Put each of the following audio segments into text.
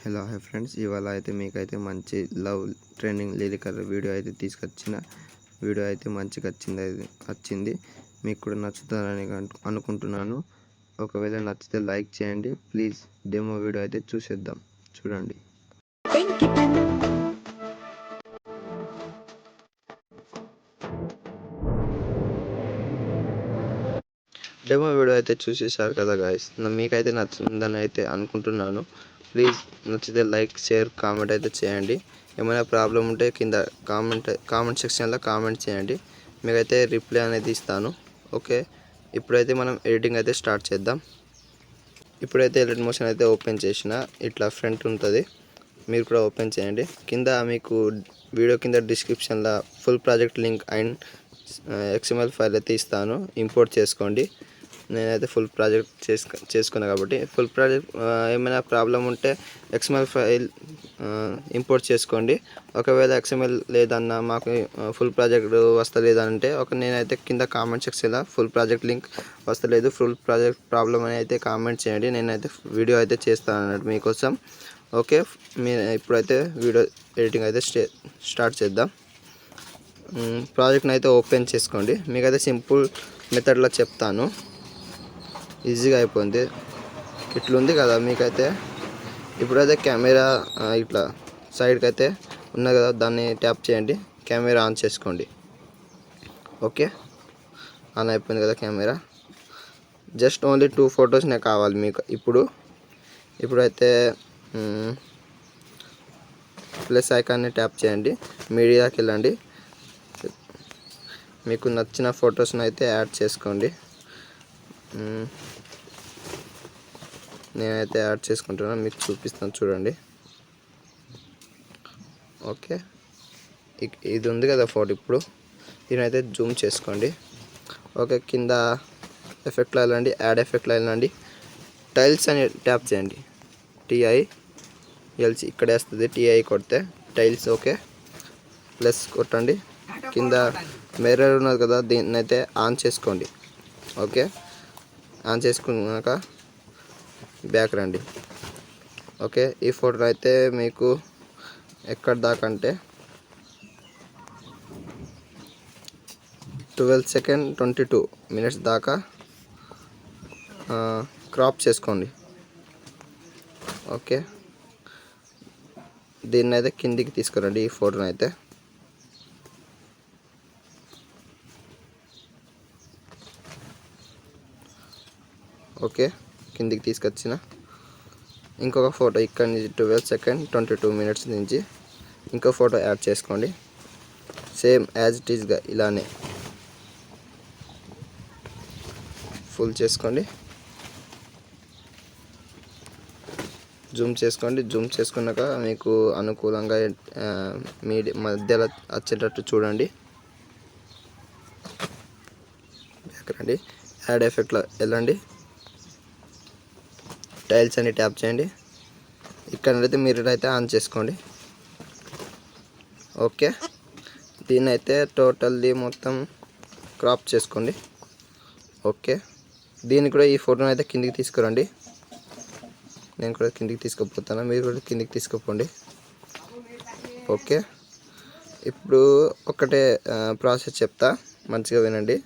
Hello hi friends, ఇవాళ అయితే మీకైతే మంచి లవ్ ట్రెండింగ్ లిరికల్ వీడియో అయితే తీసుకొచ్చిన వీడియో అయితే మంచిగా వచ్చింది. మీకు కూడా నచ్చుతుందని అనుకుంటున్నాను. ఒకవేళ నచ్చితే లైక్ చేయండి ప్లీజ్. డెమో వీడియో అయితే చూసేద్దాం, చూడండి. డెమో వీడియో అయితే చూసేసారు కదా గాయస్, మీకైతే నచ్చిందని అయితే అనుకుంటున్నాను. ప్లీజ్ నచ్చితే లైక్ షేర్ కామెంట్ అయితే చేయండి. ఏమైనా ప్రాబ్లం ఉంటే కింద కామెంట్ సెక్షన్లో కామెంట్ చేయండి, మీకైతే రిప్లై అనేది ఇస్తాను. ఓకే, ఇప్పుడైతే మనం ఎడిటింగ్ అయితే స్టార్ట్ చేద్దాం. ఇప్పుడైతే ఎడిట్ మోషన్ అయితే ఓపెన్ చేసిన ఇట్లా ఫ్రంట్ ఉంటుంది, మీరు కూడా ఓపెన్ చేయండి. కింద మీకు వీడియో కింద డిస్క్రిప్షన్లో full project link and XML file అయితే ఇస్తాను, ఇంపోర్ట్ చేసుకోండి. నేనైతే ఫుల్ ప్రాజెక్ట్ చేసుకున్నా కాబట్టి ఫుల్ ప్రాజెక్ట్ ఏమైనా ప్రాబ్లం ఉంటే XML ఫైల్ ఇంపోర్ట్ చేసుకోండి. ఒకవేళ XML లేదన్నా మాకు ఫుల్ ప్రాజెక్ట్ వస్తలేదంటే నేనైతే కింద కామెంట్ సెక్షన్లో ఫుల్ ప్రాజెక్ట్ లింక్ వస్తలేదు, ఫుల్ ప్రాజెక్ట్ ప్రాబ్లం అని అయితే కామెంట్ చేయండి. నేనైతే వీడియో అయితే చేస్తాను అన్నట్టు మీకోసం. ఓకే, మీరు ఇప్పుడైతే వీడియో ఎడిటింగ్ అయితే స్టార్ట్ చేద్దాం. ప్రాజెక్ట్ని అయితే ఓపెన్ చేసుకోండి. మీకైతే సింపుల్ మెథడ్లో చెప్తాను, ఈజీగా అయిపోయింది. ఇట్లుంది కదా మీకైతే. ఇప్పుడైతే కెమెరా ఇట్లా సైడ్కి అయితే ఉన్నది కదా, దాన్ని ట్యాప్ చేయండి, కెమెరా ఆన్ చేసుకోండి. ఓకే, ఆన్ అయిపోయింది కదా కెమెరా. జస్ట్ ఓన్లీ 2 ఫొటోస్నే కావాలి మీకు. ఇప్పుడైతే ప్లస్ ఐకాన్ని ట్యాప్ చేయండి, మీడియాకి వెళ్ళండి, మీకు నచ్చిన ఫొటోస్ని అయితే యాడ్ చేసుకోండి. నేనైతే యాడ్ చేసుకుంటున్నాను, మీకు చూపిస్తాను చూడండి. ఓకే, ఇది ఉంది కదా ఫోటో. ఇప్పుడు దీనైతే జూమ్ చేసుకోండి. ఓకే, కింద ఎఫెక్ట్లో వెళ్ళండి, యాడ్ ఎఫెక్ట్లో వెళ్ళండి, టైల్స్ అని ట్యాప్ చేయండి. TILS ఇక్కడ వేస్తుంది, TI కొడితే టైల్స్. ఓకే, ప్లస్ కొట్టండి. కింద మిర్రర్ ఉన్నది కదా, దీన్ని అయితే ఆన్ చేసుకోండి. ఓకే, ఆన్ చేసుకున్నాక బ్యాక్ రండి. ఓకే, ఈ ఫోటో అయితే మీకు ఎక్కడ దాకా అంటే 12 సెకండ్ 22 మినిట్స్ దాకా క్రాప్ చేసుకోండి. ఓకే, దీన్ని అయితే కిందికి తీసుకురండి ఈ ఫోటోని అయితే. ఓకే, కిందికి తీసుకొచ్చిన ఇంకొక ఫోటో ఇక్కడ నుంచి 12 సెకండ్ 22 మినిట్స్ నుంచి ఇంకో ఫోటో యాడ్ చేసుకోండి. సేమ్ యాజ్ ఇట్ ఈస్గా ఇలానే ఫుల్ చేసుకోండి. జూమ్ చేసుకోండి. జూమ్ చేసుకున్నాక మీకు అనుకూలంగా మధ్యలో వచ్చేటట్టు చూడండి. బ్యాక్ రండి, యాడ్ ఎఫెక్ట్లో వెళ్ళండి, టైల్స్ అని ట్యాప్ చేయండి. ఇక్కడైతే మిర్రర్ అయితే ఆన్ చేసుకోండి. ఓకే, దీన్ని అయితే టోటల్లీ మొత్తం క్రాప్ చేసుకోండి. ఓకే, దీన్ని కూడా ఈ ఫోటోని అయితే కిందికి తీసుకురండి. నేను కూడా కిందికి తీసుకుపోతాను, మీరు కూడా కిందికి తీసుకుపోండి. ఓకే, ఇప్పుడు ఒకటే ప్రాసెస్ చెప్తా, మంచిగా వినండి.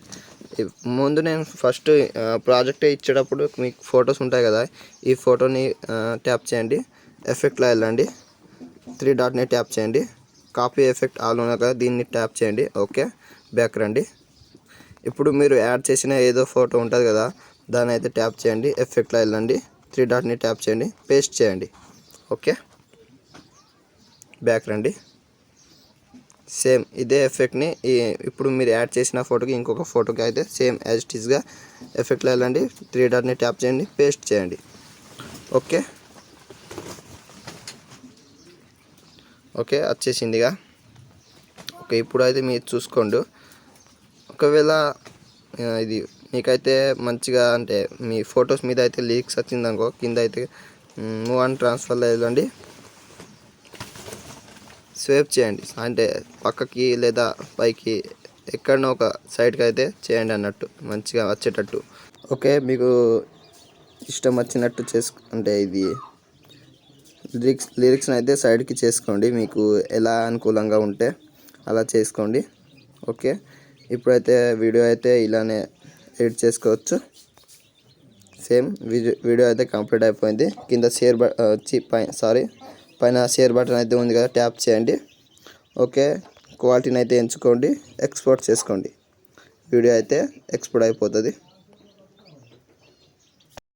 ముందు నేను ఫస్ట్ ప్రాజెక్ట్ ఇచ్చేటప్పుడు మీకు ఫొటోస్ ఉంటాయి కదా, ఈ ఫోటోని ట్యాప్ చేయండి, ఎఫెక్ట్లో వెళ్ళండి, 3 డాట్ని ట్యాప్ చేయండి, కాపీ ఎఫెక్ట్ ఆల్ ఉన్నాయి కదా, దీన్ని ట్యాప్ చేయండి. ఓకే, బ్యాక్ రండి. ఇప్పుడు మీరు యాడ్ చేసిన ఏదో ఫోటో ఉంటుంది కదా, దాన్ని అయితే ట్యాప్ చేయండి, ఎఫెక్ట్లో వెళ్ళండి, 3 డాట్ని ట్యాప్ చేయండి, పేస్ట్ చేయండి. ఓకే, బ్యాక్ రండి. సేమ్ ఇదే ఎఫెక్ట్ని ఇప్పుడు మీరు యాడ్ చేసిన ఫోటోకి ఇంకొక ఫోటోకి అయితే సేమ్ యాజ్ ఇట్ ఈస్గా ఎఫెక్ట్లో వెళ్ళండి, 3 డాట్ని ట్యాప్ చేయండి, పేస్ట్ చేయండి. ఓకే, ఓకే వచ్చేసిందిగా. ఓకే, ఇప్పుడు అయితే మీరు చూసుకోండి. ఒకవేళ ఇది మీకైతే మంచిగా అంటే మీ ఫొటోస్ మీద అయితే లీక్స్ వచ్చిందనుకో, కింద అయితే మూవ్ అండ్ ట్రాన్స్ఫర్లో వెళ్ళండి, స్వేప్ చేయండి, అంటే పక్కకి లేదా పైకి ఎక్కడనో ఒక సైడ్కి అయితే చేయండి అన్నట్టు, మంచిగా వచ్చేటట్టు. ఓకే, మీకు ఇష్టం వచ్చినట్టు అంటే ఇది లిరిక్స్ని అయితే సైడ్కి చేసుకోండి, మీకు ఎలా అనుకూలంగా ఉంటే అలా చేసుకోండి. ఓకే, ఇప్పుడైతే వీడియో అయితే ఇలానే ఎడిట్ చేసుకోవచ్చు. సేమ్ వీడియో అయితే కంప్లీట్ అయిపోయింది. కింద పైన షేర్ బటన్ అయితే ఉంది కదా, ట్యాప్ చేయండి. ఓకే, క్వాలిటీని అయితే ఎంచుకోండి, ఎక్స్పోర్ట్ చేసుకోండి. వీడియో అయితే ఎక్స్పోర్ట్ అయిపోతుంది.